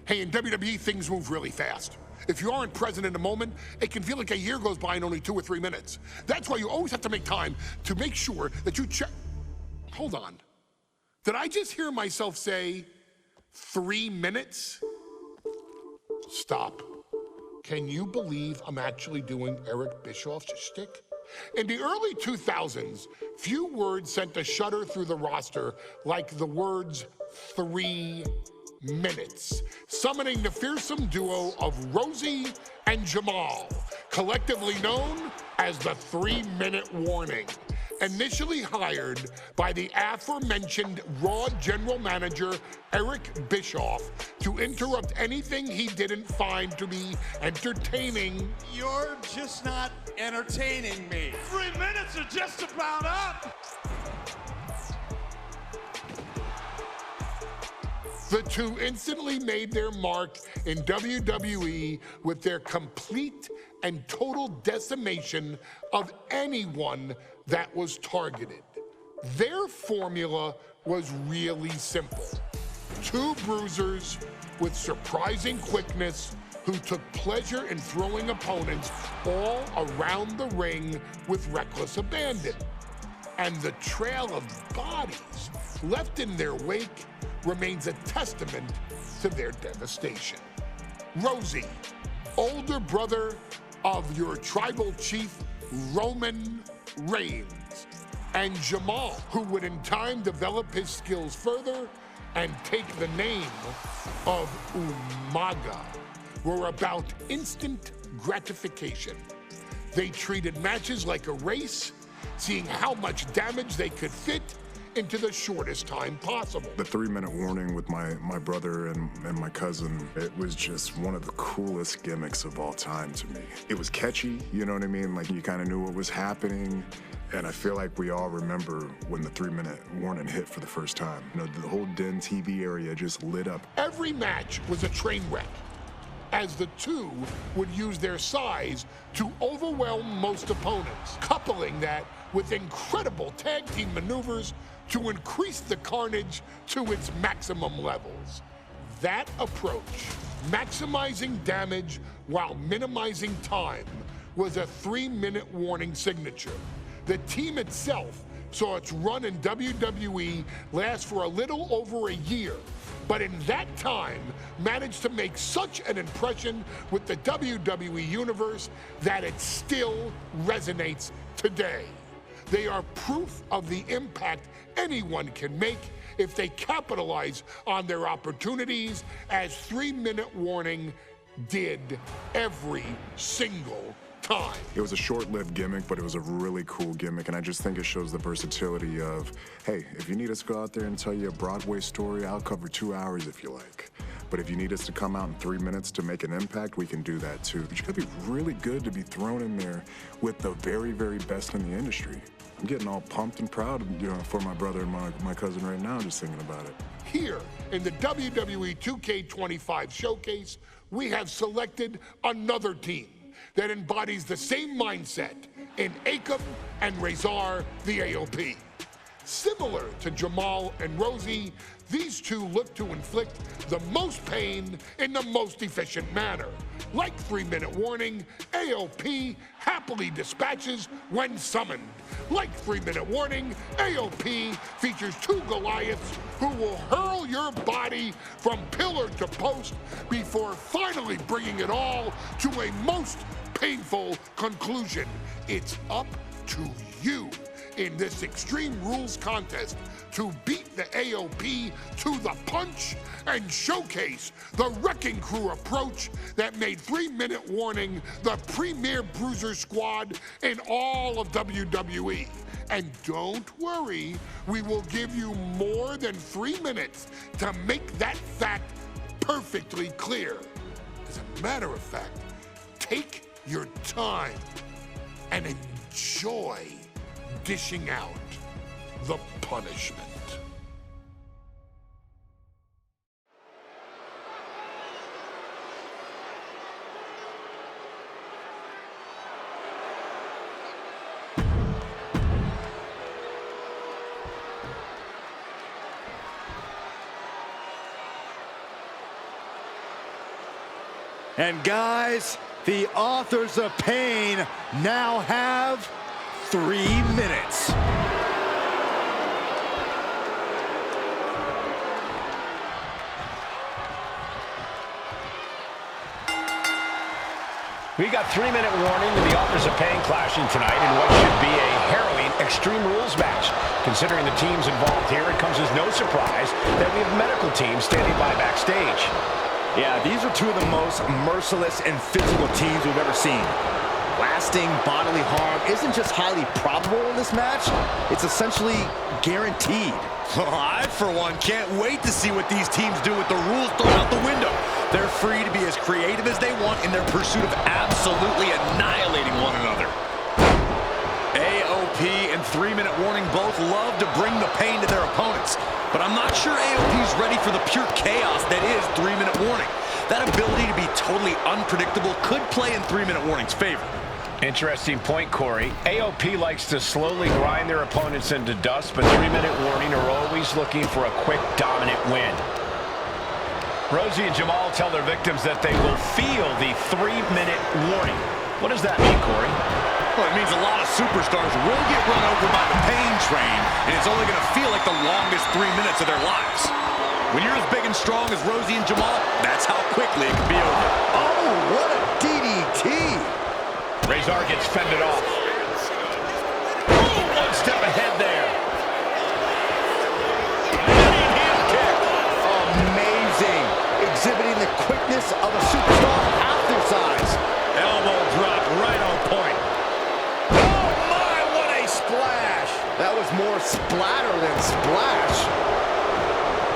Hey, in WWE, things move really fast. If you aren't present in the moment, it can feel like a year goes by in only 2 or 3 minutes. That's why you always have to make time to make sure that you check. Hold on. Did I just hear myself say 3 minutes? Stop. Can you believe I'm actually doing Eric Bischoff's shtick? In the early 2000s, few words sent a shudder through the roster like the words 3 minutes, summoning the fearsome duo of Rosie and Jamal, collectively known as the 3-minute warning. Initially hired by the aforementioned Raw general manager Eric Bischoff to interrupt anything he didn't find to be entertaining. You're just not entertaining me. 3 minutes are just about up. The two instantly made their mark in WWE with their complete and total decimation of anyone that was targeted. Their formula was really simple. 2 bruisers with surprising quickness who took pleasure in throwing opponents all around the ring with reckless abandon. And the trail of bodies left in their wake remains a testament to their devastation. Rosie, older brother of your tribal chief, Roman Reigns, and Jamal, who would in time develop his skills further and take the name of Umaga, were about instant gratification. They treated matches like a race, seeing how much damage they could fit into the shortest time possible. The 3-minute warning with my brother and my cousin, it was just one of the coolest gimmicks of all time to me. It was catchy, you know what I mean? Like, you kind of knew what was happening. And I feel like we all remember when the 3-minute warning hit for the first time. You know, the whole Den TV area just lit up. Every match was a train wreck, as the two would use their size to overwhelm most opponents, coupling that with incredible tag team maneuvers to increase the carnage to its maximum levels. That approach, maximizing damage while minimizing time, was a 3-minute warning signature. The team itself saw its run in WWE last for a little over a year, but in that time managed to make such an impression with the WWE Universe that it still resonates today. They are proof of the impact anyone can make if they capitalize on their opportunities, as 3-minute warning did every single time. It was a short-lived gimmick, but it was a really cool gimmick, and I just think it shows the versatility of, hey, if you need us to go out there and tell you a Broadway story, I'll cover 2 hours if you like. But if you need us to come out in 3 minutes to make an impact, we can do that too. But you gotta be really good to be thrown in there with the very, very best in the industry. I'm getting all pumped and proud, you know, for my brother and my cousin right now, just thinking about it. Here in the WWE 2K25 showcase, we have selected another team that embodies the same mindset in Akam and Razor the AOP. Similar to Jamal and Rosie, these two look to inflict the most pain in the most efficient manner. Like 3-minute warning, AOP happily dispatches when summoned. Like 3-minute warning, AOP features 2 Goliaths who will hurl your body from pillar to post before finally bringing it all to a most painful conclusion. It's up to you in this Extreme Rules contest to beat the AOP to the punch and showcase the Wrecking Crew approach that made 3-minute warning the premier bruiser squad in all of WWE. And don't worry, we will give you more than 3 minutes to make that fact perfectly clear. As a matter of fact, take your time and enjoy dishing out the punishment. And guys, the authors of pain now have 3 minutes. We got 3-minute warning to the authors of pain clashing tonight in what should be a harrowing Extreme Rules match. Considering the teams involved here, it comes as no surprise that we have medical teams standing by backstage. Yeah, these are two of the most merciless and physical teams we've ever seen. Lasting bodily harm isn't just highly probable in this match, it's essentially guaranteed. I, for one, can't wait to see what these teams do with the rules thrown out the window. They're free to be as creative as they want in their pursuit of absolutely annihilating one another. AOP and 3-minute warning both love to bring the pain to their opponents. But I'm not sure AOP's ready for the pure chaos that is 3-minute warning. That ability to be totally unpredictable could play in 3-minute warning's favor. Interesting point, Corey. AOP likes to slowly grind their opponents into dust, but 3-minute warning are always looking for a quick, dominant win. Rosie and Jamal tell their victims that they will feel the 3-minute warning. What does that mean, Corey? Well, it means a lot of superstars will get run over by the pain train, and it's only going to feel like the longest 3 minutes of their lives. When you're as big and strong as Rosie and Jamal, that's how quickly it can be over. Oh, what a DDT! Razor gets fended off. Oh, one step ahead there. Amazing! Exhibiting the quickness of a superstar half their size. Elbow drop right on point. Oh my, what a splash! That was more splatter than splash.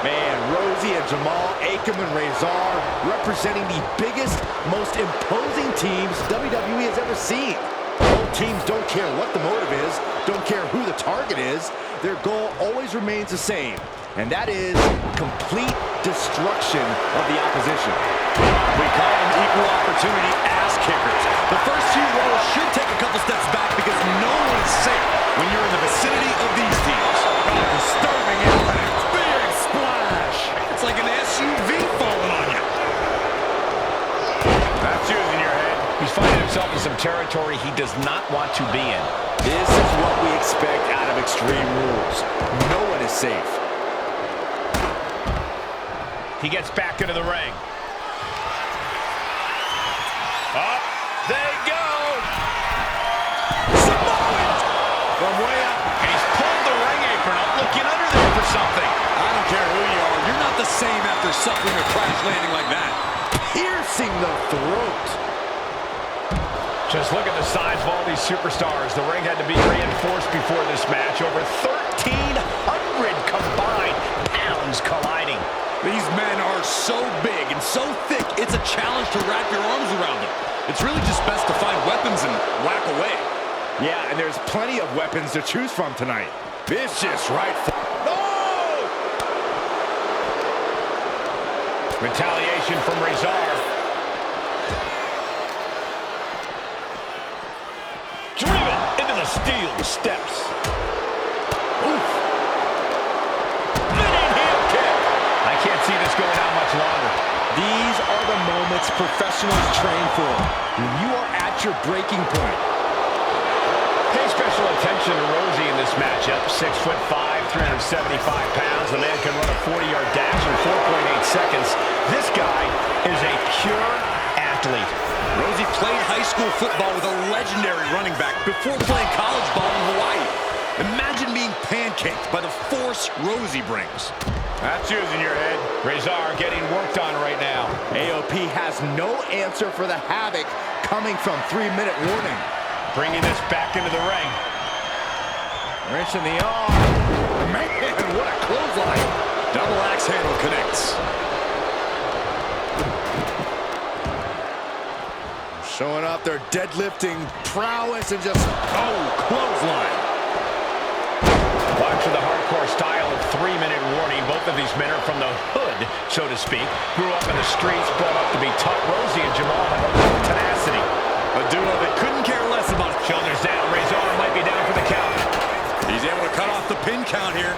Man, Rosie and Jamal, Akam and Razor representing the biggest, most imposing teams WWE has ever seen. Both teams don't care what the motive is, don't care who the target is. Their goal always remains the same, and that is complete destruction of the opposition. We call them equal opportunity ass kickers. The first few rows should take a couple steps back because no one is safe when you're in the vicinity of these teams. Disturbing impact. Big splash. It's like an SUV falling on you. That's using your head. He's finding himself in some territory he does not want to be in. This is what we expect out of Extreme Rules. No one is safe. He gets back into the ring. Up they go. Samoan from way up. And he's pulled the ring apron up, looking under there for something. I don't care who you are. You're not the same after suffering a crash landing like that. Piercing the throat. Just look at the size of all these superstars. The ring had to be reinforced before this match. Over 1,300 combined pounds colliding. These men are so big and so thick, it's a challenge to wrap your arms around them. It's really just best to find weapons and whack away. Yeah, and there's plenty of weapons to choose from tonight. Vicious right foot. No! Retaliation from Razor. Driven into the steel steps. Oof. Spinning heel kick. I can't see this going on much longer. These are the moments professionals train for. When you are at your breaking point. Pay special attention to Rosie in this matchup. 6'5", 375 pounds. The man can run a 40-yard dash in 4.8 seconds. This guy is a pure athlete. Rosie played high school football with a legendary running back before playing college ball in Hawaii. Imagine being pancaked by the force Rosie brings. That's using your head. Razor getting worked on right now. AOP has no answer for the havoc coming from 3-minute warning. Bringing this back into the ring. Wrench in the arm. Man, what a clothesline. Double axe handle connects. Showing off their deadlifting prowess and just, clothesline. Watch for the hardcore style of 3-minute warning. Both of these men are from the hood, so to speak. Grew up in the streets, brought up to be tough. Rosie and Jamal have a little tenacity. A duo that couldn't care less about Shoulders down. Razor might be down for the count. He's able to cut off the pin count here.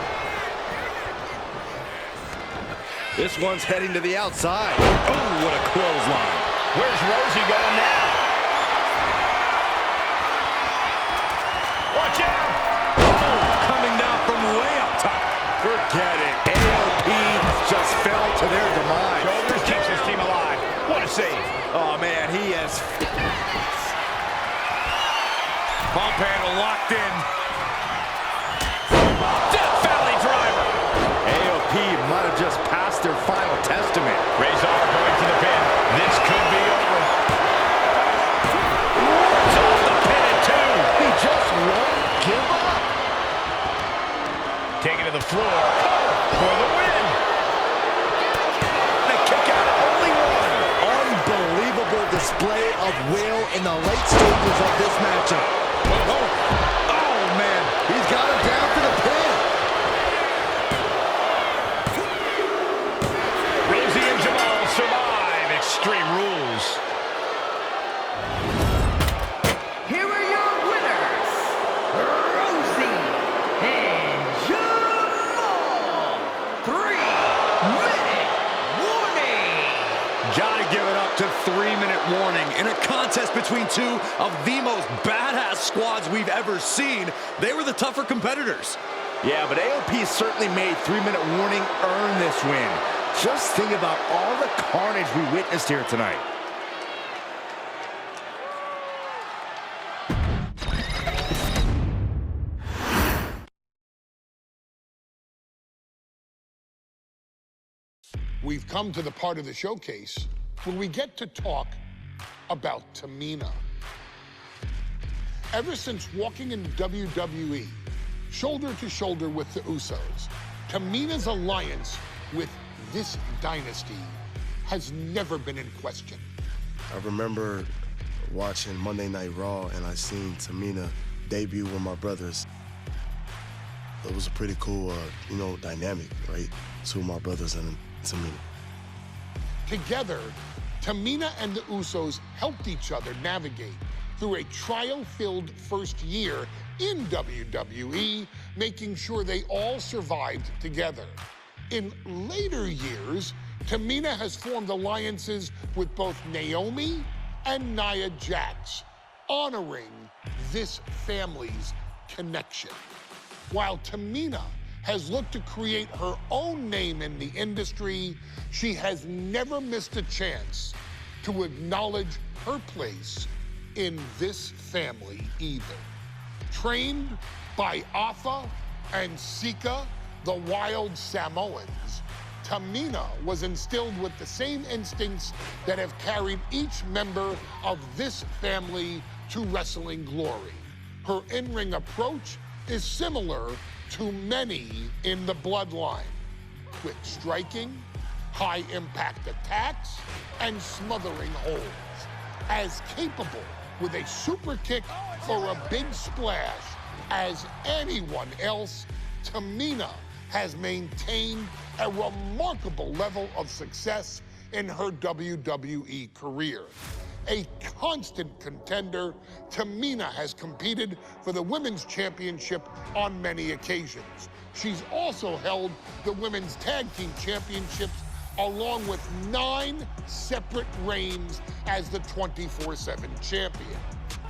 This one's heading to the outside. Oh, what a clothesline. Where's Rosie going now? Watch out! Oh, coming down from way up top. Forget it. AOP just fell to their demise. Shoulders keeps his team alive. What a save. Oh, man, he is... Bump handle locked in. Death Valley driver. AOP might have just passed their final testament. Razor going to the pin. This could be over. It's off the pin at 2. He just won't give up. Taking to the floor for the win. The kick out at only 1. Unbelievable display of will in the late stages of this matchup. Oh, man. He's got him down to the pin. Rosie and Jamal survive Extreme Rules. Here are your winners, Rosie and Jamal. 3-minute warning. Gotta give it up to 3-minute warning. In a contest between two of the most badass squads we've ever seen, they were the tougher competitors. Yeah, but AOP certainly made 3-minute warning earn this win. Just think about all the carnage we witnessed here tonight. We've come to the part of the showcase where we get to talk about Tamina. Ever since walking in WWE, shoulder to shoulder with the Usos, Tamina's alliance with this dynasty has never been in question. I remember watching Monday Night Raw and I seen Tamina debut with my brothers. It was a pretty cool, dynamic, right? Two of my brothers and Tamina. Together, Tamina and the Usos helped each other navigate through a trial-filled first year in WWE, making sure they all survived together. In later years, Tamina has formed alliances with both Naomi and Nia Jax, honoring this family's connection. While Tamina has looked to create her own name in the industry, she has never missed a chance to acknowledge her place in this family either. Trained by Afa and Sika, the wild Samoans, Tamina was instilled with the same instincts that have carried each member of this family to wrestling glory. Her in-ring approach is similar to many in the bloodline. Quick striking, high-impact attacks, and smothering holds. As capable with a super kick or a big splash as anyone else, Tamina has maintained a remarkable level of success in her WWE career. A constant contender, Tamina has competed for the Women's Championship on many occasions. She's also held the Women's Tag Team Championships along with 9 separate reigns as the 24/7 champion.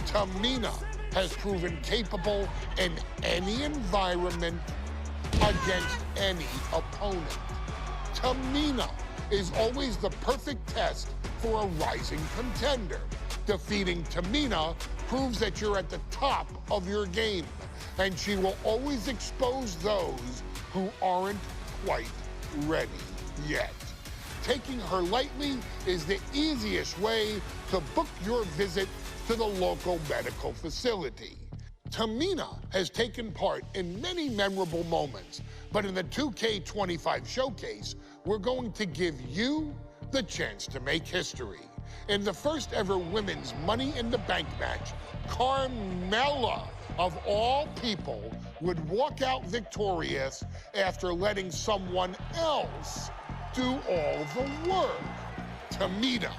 Tamina has proven capable in any environment against any opponent. Tamina is always the perfect test for a rising contender. Defeating Tamina proves that you're at the top of your game, and she will always expose those who aren't quite ready yet. Taking her lightly is the easiest way to book your visit to the local medical facility. Tamina has taken part in many memorable moments, but in the 2K25 showcase, we're going to give you the chance to make history. In the first ever women's Money in the Bank match, Carmella, of all people, would walk out victorious after letting someone else do all the work. Tamina,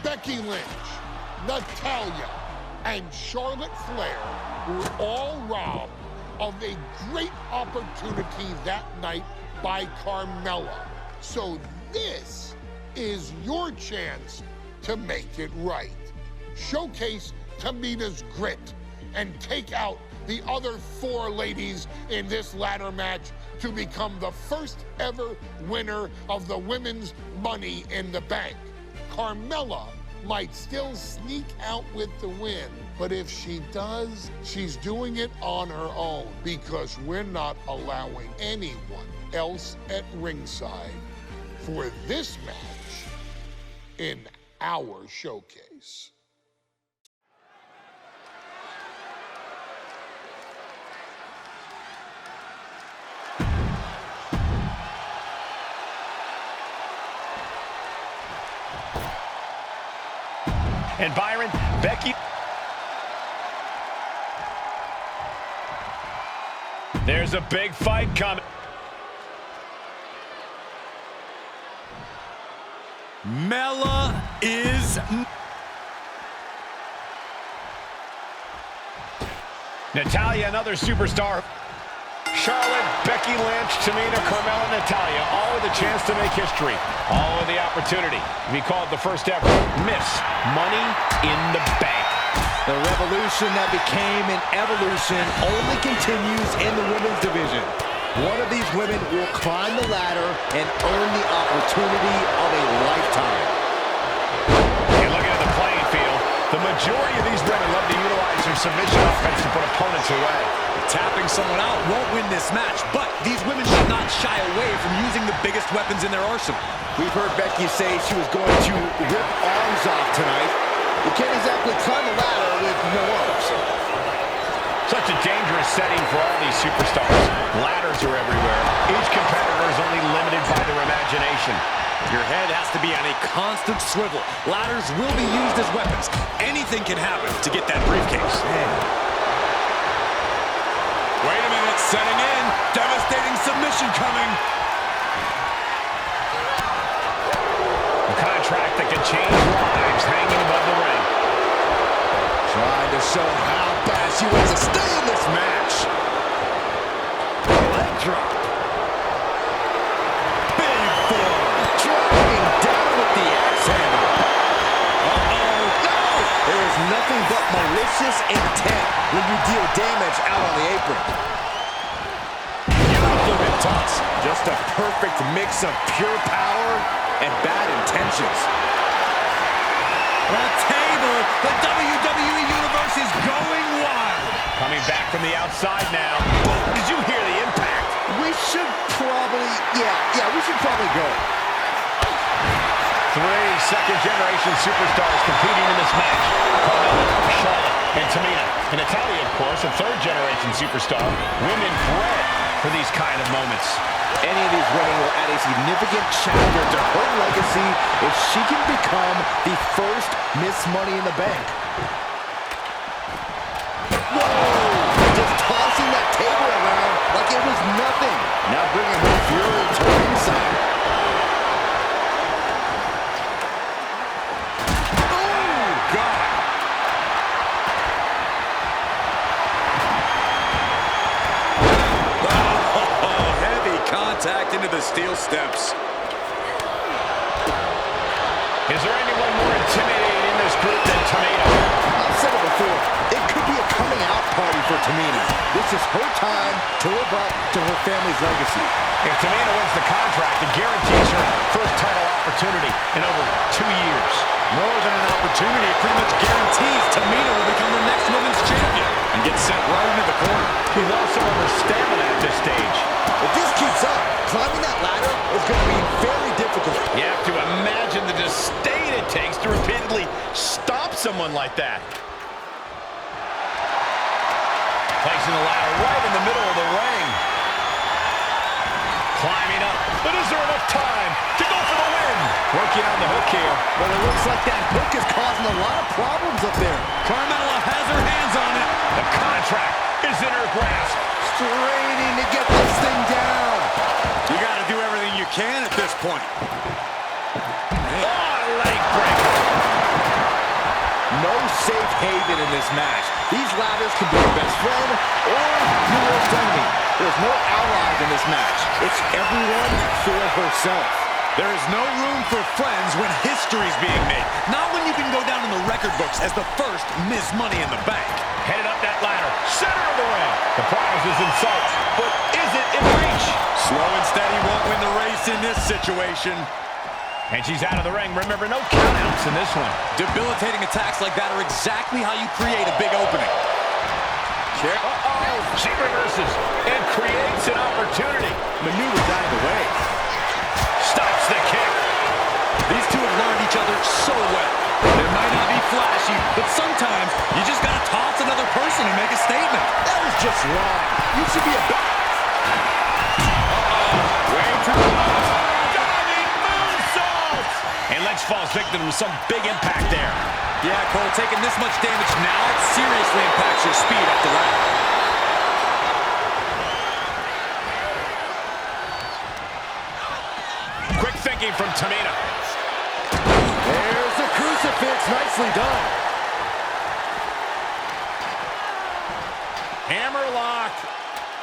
Becky Lynch, Natalya, and Charlotte Flair were all robbed of a great opportunity that night by Carmella. So this is your chance to make it right. Showcase Tamina's grit and take out the other 4 ladies in this ladder match to become the first ever winner of the Women's Money in the Bank. Carmella might still sneak out with the win, but if she does, she's doing it on her own because we're not allowing anyone else at ringside for this match in our showcase. And Byron, Becky. There's a big fight coming. Mela is... Natalya, another superstar. Charlotte, Becky Lynch, Tamina, Carmella, Natalya, all with a chance to make history. All with the opportunity to be called the first ever Miss Money in the Bank. The revolution that became an evolution only continues in the women's division. One of these women will climb the ladder and earn the opportunity of a lifetime. And looking at the playing field, the majority of these women love to utilize their submission offense to put opponents away. Tapping someone out won't win this match, but these women should not shy away from using the biggest weapons in their arsenal. We've heard Becky say she was going to rip arms off tonight. You can't exactly climb a ladder with no arms. Such a dangerous setting for all these superstars. Ladders are everywhere. Each competitor is only limited by their imagination. Your head has to be on a constant swivel. Ladders will be used as weapons. Anything can happen to get that briefcase. Wait a minute, setting in. Devastating submission coming. A contract that can change lives hanging above the ring. Trying to show how bad she wants to stay in this match. Leg drop. Big forearm. Driving down with the axe handle. Uh-oh. No! There is nothing but malicious intent when you deal damage out on the apron. Beautiful hip toss. Just a perfect mix of pure power and bad intentions. The table, the WWE Universe is going wild. Coming back from the outside now. Did you hear the impact? We should probably, we should probably go. 3 second-generation superstars competing in this match. Carmella, Charlotte, and Tamina. And Natalya, of course, a 3rd-generation superstar. Women bred for these kind of moments. Any of these women will add a significant chapter to her legacy if she can become the first Miss Money in the Bank. Whoa! Just tossing that table around like it was nothing. Now bringing her fury to ringside. Oh, God! Contact into the steel steps. Is there anyone more intimidating in this group than Tamina? I've said it before, it could be a coming out party for Tamina. This is her time to live up to her family's legacy. If Tamina wins the contract, it guarantees her first title opportunity in over 2 years. More than an opportunity, it pretty much guarantees Tamina will become the next women's champion and get sent right into the corner. She's lost some of her stamina at this stage. If this keeps up, climbing that ladder is going to be very difficult. You have to imagine the disdain it takes to repeatedly stop someone like that. Placing the ladder right in the middle of the ring. Climbing up, but is there enough time to go for the win? Working on the hook here. Well, it looks like that hook is causing a lot of problems up there. Carmella has her hands on it. The contract is in her grasp. Straining to get this thing down. You got to do everything you can at this point. Leg breaker. No safe haven in this match. These ladders can be your best friend or your worst enemy. There's no allies in this match. It's everyone for herself. There is no room for friends when history's being made. Not when you can go down in the record books as the first Miss Money in the Bank. Headed up that ladder, center of the ring. The prize is in sight, but is it in reach? Slow and steady won't win the race in this situation. And she's out of the ring. Remember, no countouts in this one. Debilitating attacks like that are exactly how you create a big opening. Uh-oh, she reverses and creates an opportunity. Maneuvers out of the way. Stops the kick. These two have learned each other so well. It might not be flashy, but sometimes you just gotta toss another person and make a statement. That was just wrong. You should be a... Way too close. Diving moonsault. And Lex falls victim to some big impact there. Yeah, Cole, taking this much damage now seriously impacts your speed up the ladder. Quick thinking from Tamina. There's the crucifix. Nicely done. Hammerlock.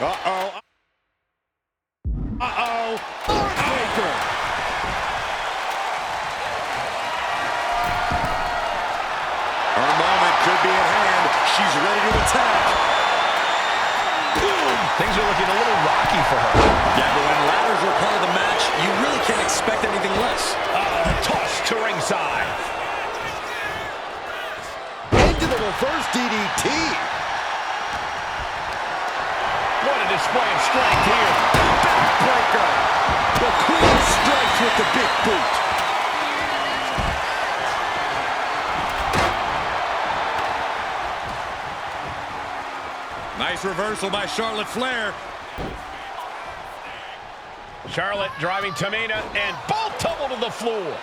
Uh-oh. Uh-oh. Heartbreaker. Her moment could be at hand. She's ready to attack. Boom. Things are looking a little rocky for her. Yeah, but when ladders are part of the match, you really can't expect anything less. Toss to ringside. Into the reverse DDT. What a display of strength here. Backbreaker. The Queen strikes with the big boot. Nice reversal by Charlotte Flair. Charlotte driving Tamina, and both tumble to the floor.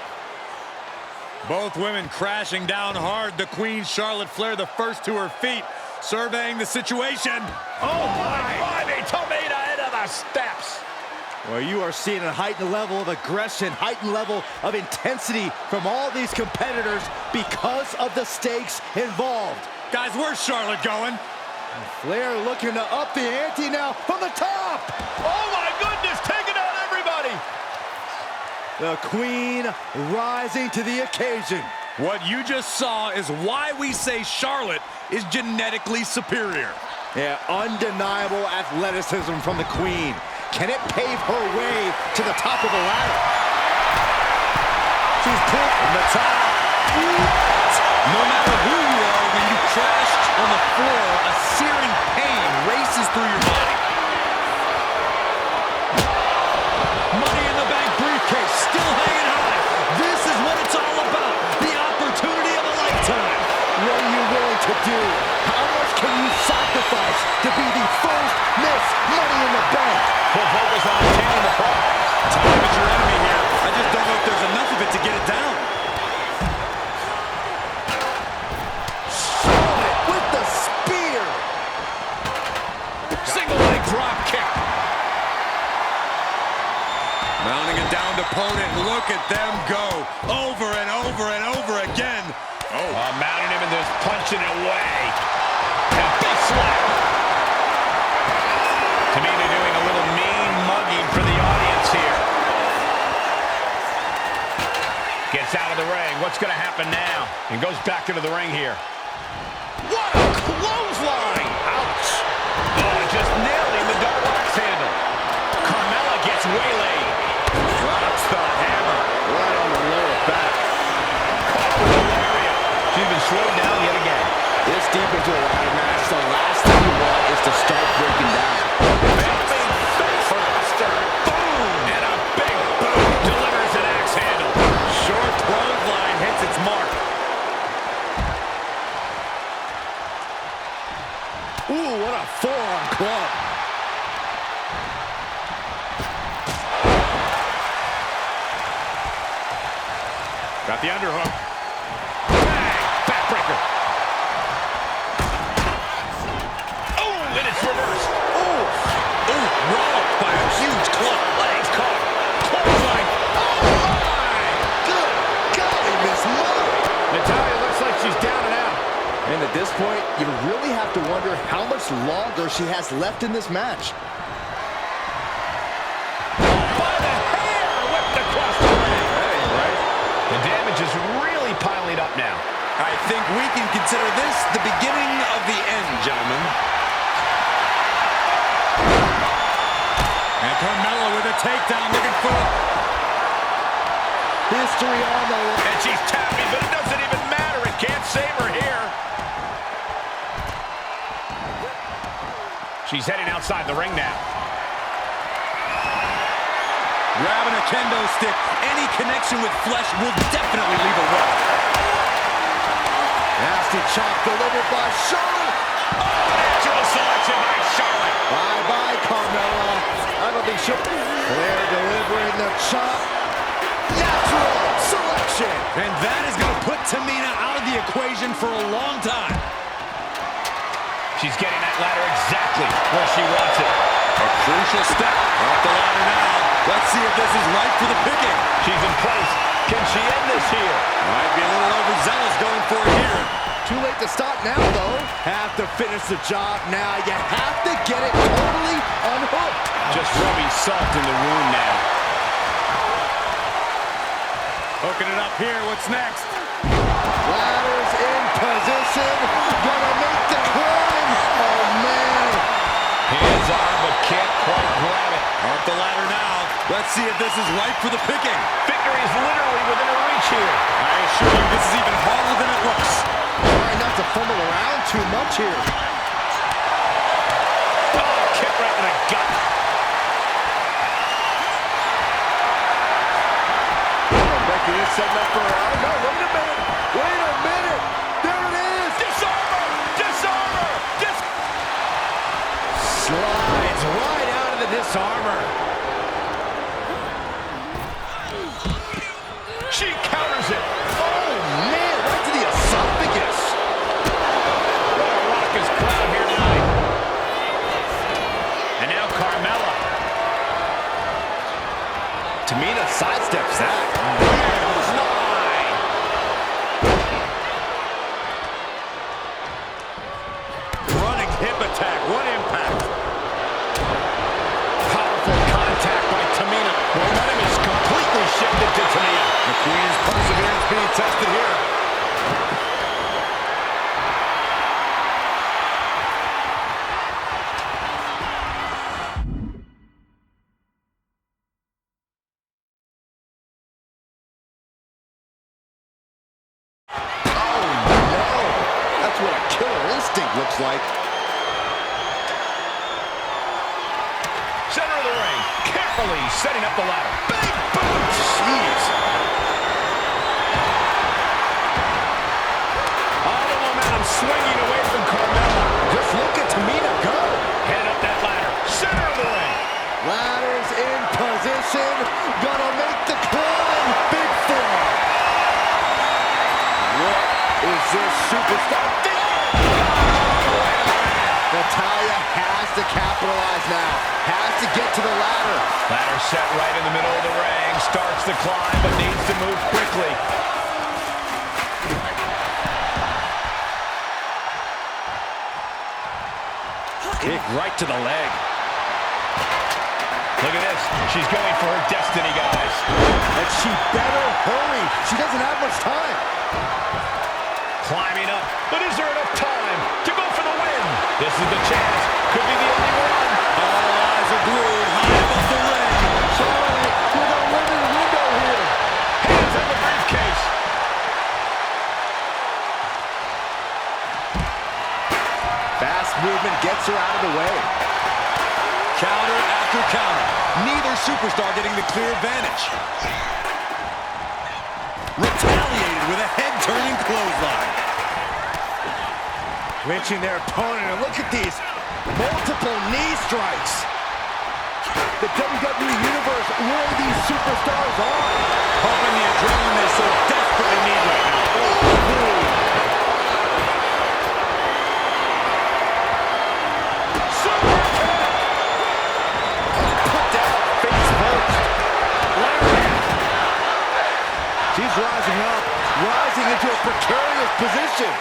Both women crashing down hard. The Queen, Charlotte Flair, the first to her feet, surveying the situation. Oh my! Driving Tamina into the steps. Well, you are seeing a heightened level of aggression, heightened level of intensity from all these competitors because of the stakes involved. Guys, where's Charlotte going? Flair looking to up the ante now from the top. Oh my goodness, taking out everybody. The Queen rising to the occasion. What you just saw is why we say Charlotte is genetically superior. Yeah, undeniable athleticism from the Queen. Can it pave her way to the top of the ladder? She's pulled from the top. No matter who you are, when you crash on the floor, a searing pain races through your body. Money in the Bank briefcase still hanging high. This is what it's all about. The opportunity of a lifetime. What are you willing to do? How much can you sacrifice to be the first Miss Money in the Bank? Full focus on obtaining the prize. Time is your enemy here. I just don't know if there's enough of it to get it down. Charlotte with the spear. Single leg drop kick. Mounting a downed opponent. Look at them go. Over and over and over again. Oh. Mounting him and just punching it away. And a big slap. Tamina doing a little mean mugging for the audience here. Gets out of the ring. What's going to happen now? And goes back into the ring here. What a clothesline! Ouch! Oh, just nailed him, the double axe handle. Carmella gets waylaid. Drops the hammer right on the lower back. Caught with a lariat. She's been slowed down yet again. This deep into a ladder match, the last thing you want is to start breaking down. Jumping face buster. Boom! And a big boot delivers an axe handle. Short clothesline hits its mark. Ooh, what a forearm club. Got the underhook. Bang! Backbreaker. Oh, and it's reversed. Ooh, rolled by a huge club. Legs caught. Clothesline. Oh, my! Good golly, Miss Money. Natalya looks like she's down and out. And at this point, you really have to wonder how much longer she has left in this match. By the hair, whipped across the ring. up now. I think we can consider this the beginning of the end, gentlemen. And Carmella with a takedown, looking for History on the line. And she's tapping, but it doesn't even matter. It can't save her here. She's heading outside the ring now. grabbing a kendo stick. Any connection with flesh will definitely leave a welt. Nasty chop delivered by Charlotte. Oh, natural selection by Charlotte. Bye-bye, Carmella. I don't think she'll... Flair delivering the chop. Natural selection. And that is going to put Tamina out of the equation for a long time. She's getting that ladder exactly where she wants it. A crucial step off the ladder now. Let's see if this is right for the picking. She's in place. Can she end this here? Might be a little overzealous going for it here. Too late to stop now, though. Have to finish the job now. You have to get it totally unhooked. Just rubbing salt in the wound now. Hooking it up here. What's next? Ladders in position. Gonna make the climb. Oh, man. Hands on, but can't quite grab it. Up the ladder now. Let's see if this is right for the picking. Victory is literally within her reach here. I assure you, this is even harder than it looks. Trying not to fumble around too much here. Oh, kick right in the gut. Becky is setting up for her. Oh, no, wait a minute. Wait a minute. There it is. Disarmer! Disarmer! Slides right out of the disarmer. She counters it. Oh, man, right to the esophagus. What a raucous crowd here tonight. And now Carmella. Tamina sidesteps that. Running hip attack. What impact. Powerful contact by Tamina. Momentum is completely shifted to Tamina. The Queen's perseverance being tested here. Oh, no. That's what a killer instinct looks like. Center of the ring. Carefully setting up the ladder. Big boot. Jeez. All the momentum swinging away from Carmella. Just look at Tamina go. Head up that ladder. Center of the ring. Ladders in position. Gonna make the climb. Big four. What is this superstar doing? Natalya has to capitalize now. Has to get to the ladder. Ladder set right in the middle of the ring. Starts the climb, but needs to move quickly. Kick right to the leg. Look at this. She's going for her destiny, guys. And she better hurry. She doesn't have much time. Climbing up, but is there enough time to go for the win? This is the chance. Could be the only one. All eyes are glued high above the ring. Charlotte with a limited window here. Hands on the briefcase. Fast movement gets her out of the way. Counter after counter. Neither superstar getting the clear advantage. Retaliated with a head-turning clothesline. Clinching their opponent, and look at these multiple knee strikes. The WWE Universe, where these superstars are. Pumping the adrenaline they so desperately need right now. Put down face first. She's rising up, rising into a precarious position.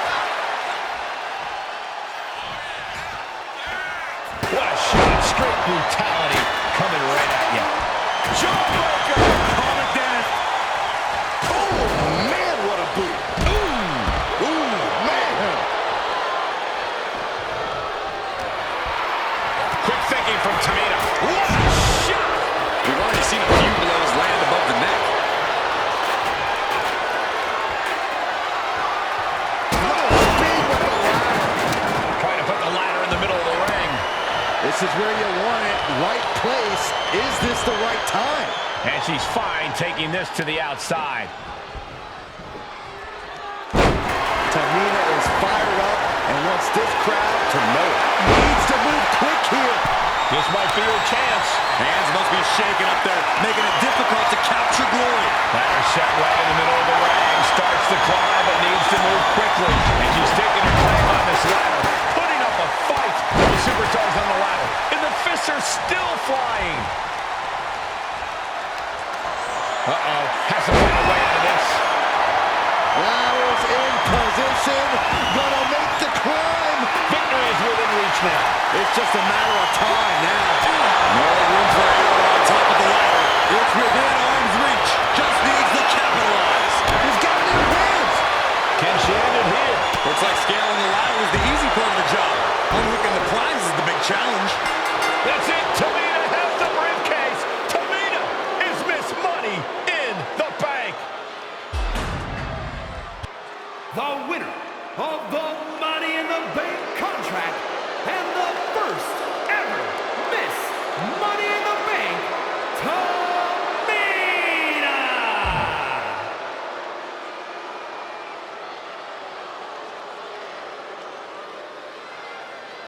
What a shot. Straight brutality coming right at you. Jawbreaker. Calm it down. Oh, man, what a boot. Ooh. the right time. And she's fine taking this to the outside. Tamina is fired up and wants this crowd to know it. Needs to move quick here. This might be her chance. Hands must be shaking up there, making it difficult to capture glory. Ladder set right in the middle of the ring. Starts to climb, but needs to move quickly. And she's taking her claim on this ladder, putting up a fight. The superstars on the ladder, and the fists are still flying. Uh-oh, has to find a way out of this. Ladder's in position, gonna make the climb. Victory is within reach now. It's just a matter of time now. No room for error.